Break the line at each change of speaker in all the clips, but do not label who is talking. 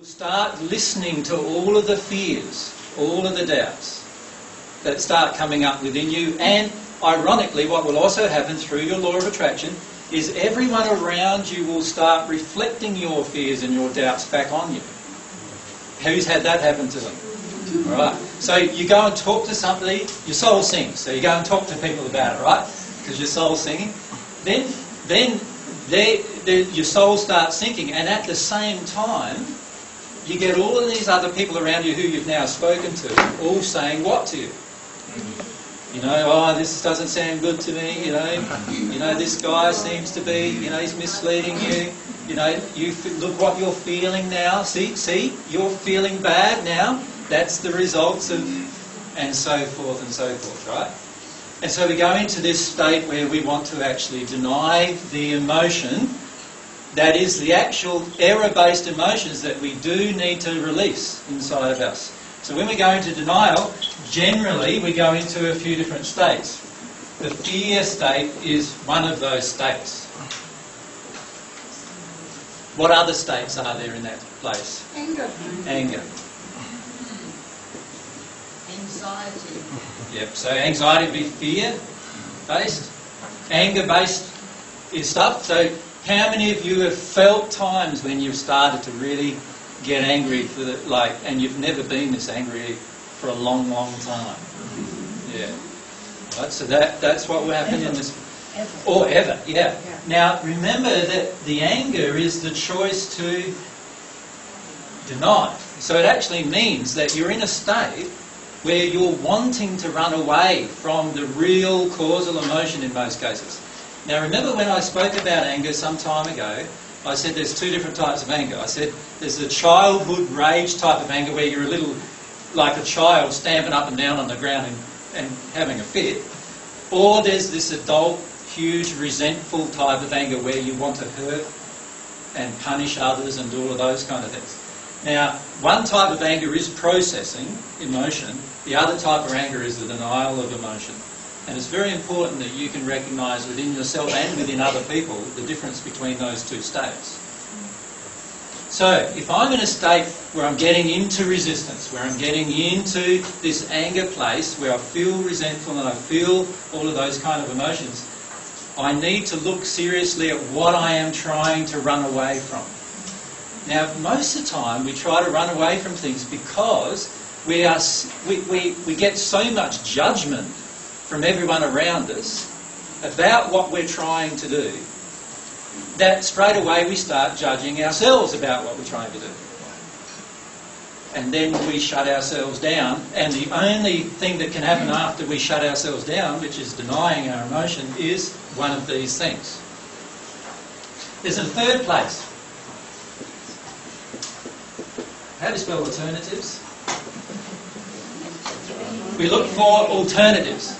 Start listening to all of the fears, all of the doubts that start coming up within you, and ironically what will also happen through your law of attraction is everyone around you will start reflecting your fears and your doubts back on you. Who's had that happen to them? Alright, so you go and talk to somebody, your soul sings, so you go and talk to people about it, right? Because your soul's singing. Then your soul starts sinking, and at the same time you get all of these other people around you who you've now spoken to, all saying what to you? You know, oh, this doesn't sound good to me, you know, this guy seems to be, he's misleading you. Look what you're feeling now. See, you're feeling bad now. That's the results of, and so forth, right? And so we go into this state where we want to actually deny the emotion that is the actual error-based emotions that we do need to release inside of us. So when we go into denial, generally we go into a few different states. The fear state is one of those states. What other states are there in that place?
Anger. Anxiety.
Yep, so anxiety would be fear-based. Anger-based is stuff. So how many of you have felt times when you've started to really get angry and you've never been this angry for a long, long time? Yeah. Right, so that's what will happen in this. Or ever, yeah. Now remember that the anger is the choice to deny. So it actually means that you're in a state where you're wanting to run away from the real causal emotion in most cases. Now remember when I spoke about anger some time ago, I said there's two different types of anger. I said there's the childhood rage type of anger where you're a little like a child stamping up and down on the ground and having a fit. Or there's this adult, huge, resentful type of anger where you want to hurt and punish others and do all of those kind of things. Now, one type of anger is processing emotion. The other type of anger is the denial of emotion. And it's very important that you can recognise within yourself and within other people the difference between those two states. So, if I'm in a state where I'm getting into resistance, where I'm getting into this anger place, where I feel resentful and I feel all of those kind of emotions, I need to look seriously at what I am trying to run away from. Now, most of the time we try to run away from things because we get so much judgment from everyone around us about what we're trying to do that straight away we start judging ourselves about what we're trying to do. And then we shut ourselves down, and the only thing that can happen after we shut ourselves down, which is denying our emotion, is one of these things. There's a third place. How do you spell alternatives? We look for alternatives.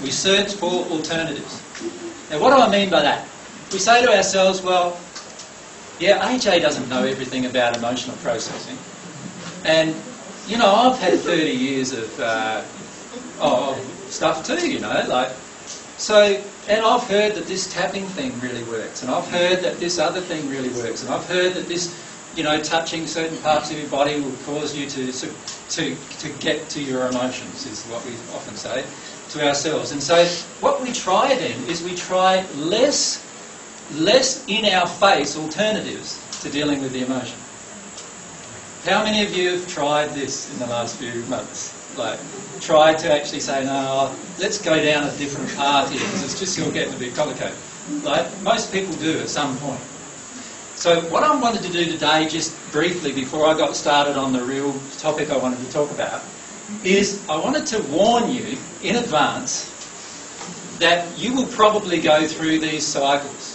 We search for alternatives. Now what do I mean by that? We say to ourselves, well, yeah, AJ doesn't know everything about emotional processing. And, I've had 30 years of stuff too, and I've heard that this tapping thing really works, and I've heard that this other thing really works, and I've heard that this, touching certain parts of your body will cause you to get to your emotions, is what we often say to ourselves. And so what we try then is we try less in our face alternatives to dealing with the emotion. How many of you have tried this in the last few months? Tried to actually say, no, let's go down a different path here because it's just getting a bit complicated. Most people do at some point. So what I wanted to do today, just briefly before I got started on the real topic I wanted to talk about, is I wanted to warn you in advance that you will probably go through these cycles.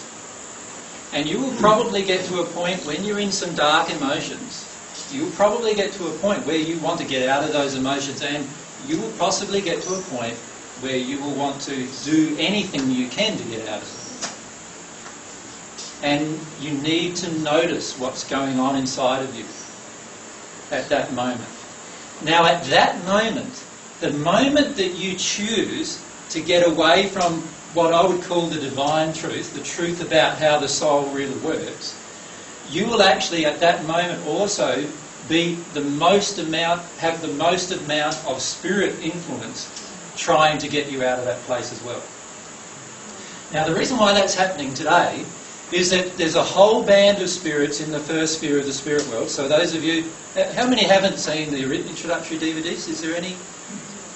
And you will probably get to a point when you're in some dark emotions. You'll probably get to a point where you want to get out of those emotions, and you will possibly get to a point where you will want to do anything you can to get out of it. And you need to notice what's going on inside of you at that moment. Now at that moment, the moment that you choose to get away from what I would call the divine truth, the truth about how the soul really works, you will actually at that moment also have the most amount of spirit influence trying to get you out of that place as well. Now the reason why that's happening today is that there's a whole band of spirits in the first sphere of the spirit world. So those of you, how many haven't seen the introductory DVDs? Is there any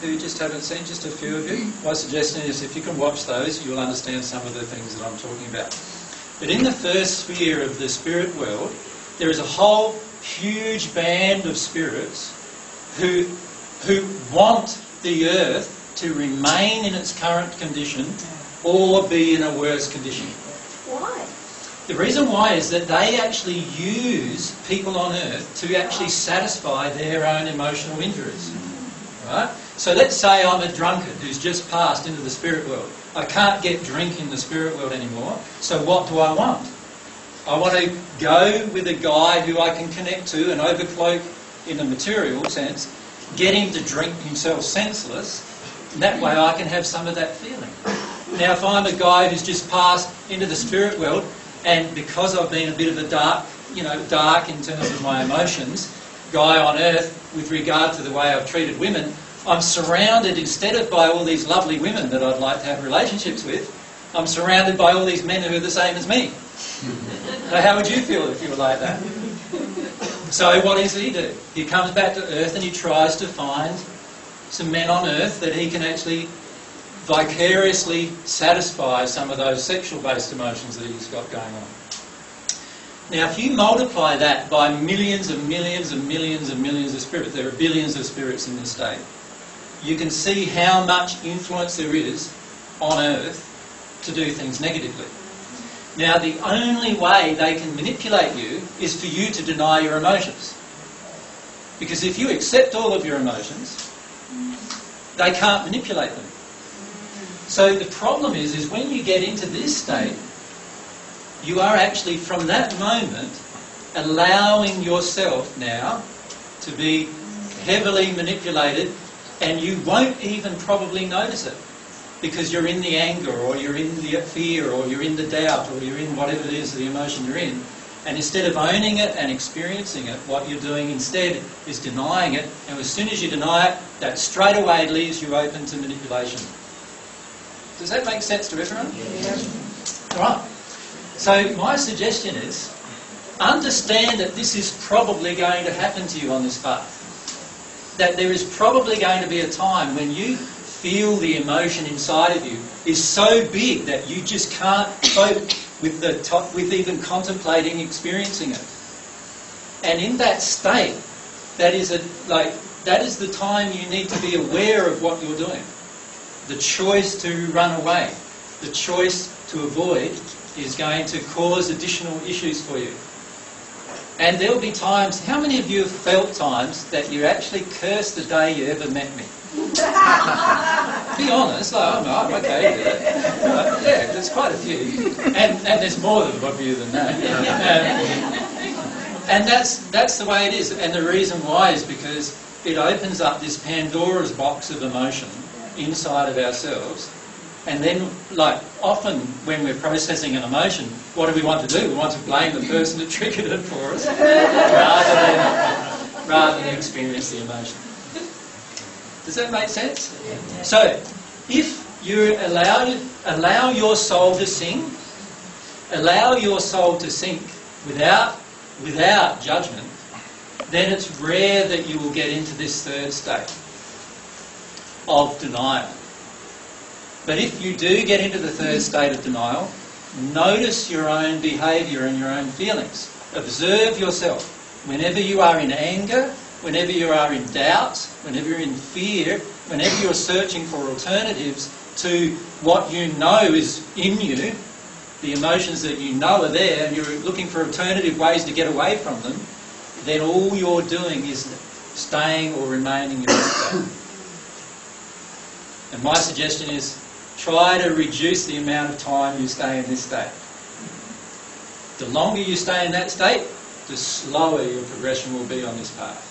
who just haven't seen? Just a few of you? My suggestion is if you can watch those, you'll understand some of the things that I'm talking about. But in the first sphere of the spirit world, there is a whole huge band of spirits who want the earth to remain in its current condition or be in a worse condition.
Why?
The reason why is that they actually use people on earth to actually satisfy their own emotional injuries. Right? So let's say I'm a drunkard who's just passed into the spirit world. I can't get drink in the spirit world anymore, so what do I want? I want to go with a guy who I can connect to and overcloak in a material sense, get him to drink himself senseless, and that way I can have some of that feeling. Now if I'm a guy who's just passed into the spirit world, and because I've been a bit of a dark in terms of my emotions, guy on earth with regard to the way I've treated women, I'm surrounded, instead of by all these lovely women that I'd like to have relationships with, I'm surrounded by all these men who are the same as me. So how would you feel if you were like that? So what does he do? He comes back to earth and he tries to find some men on earth that he can actually vicariously satisfy some of those sexual-based emotions that he's got going on. Now, if you multiply that by millions and millions and millions and millions of spirits, there are billions of spirits in this state, you can see how much influence there is on earth to do things negatively. Now, the only way they can manipulate you is for you to deny your emotions. Because if you accept all of your emotions, they can't manipulate them. So the problem is when you get into this state, you are actually, from that moment, allowing yourself now to be heavily manipulated, and you won't even probably notice it because you're in the anger, or you're in the fear, or you're in the doubt, or you're in whatever it is, the emotion you're in. And instead of owning it and experiencing it, what you're doing instead is denying it, and as soon as you deny it, that straight away leaves you open to manipulation. Does that make sense to everyone? Yeah. Right. So my suggestion is, understand that this is probably going to happen to you on this path. That there is probably going to be a time when you feel the emotion inside of you is so big that you just can't cope with even contemplating experiencing it. And in that state, that is the time you need to be aware of what you're doing. The choice to run away, the choice to avoid, is going to cause additional issues for you. And there'll be times, how many of you have felt times that you actually cursed the day you ever met me? Be honest, I'm okay with it. Yeah, there's quite a few. And there's more of you than that. And that's the way it is. And the reason why is because it opens up this Pandora's box of emotion inside of ourselves. And then, often when we're processing an emotion, what do we want to do? We want to blame the person that triggered it for us rather than experience the emotion. Does that make sense? So, if you allow your soul to sink, allow your soul to sink without judgment, then it's rare that you will get into this third state of denial. But if you do get into the third state of denial, notice your own behaviour and your own feelings. Observe yourself. Whenever you are in anger, whenever you are in doubt, whenever you're in fear, whenever you're searching for alternatives to what you know is in you, the emotions that you know are there, and you're looking for alternative ways to get away from them, then all you're doing is staying or remaining in that state. And my suggestion is, try to reduce the amount of time you stay in this state. The longer you stay in that state, the slower your progression will be on this path.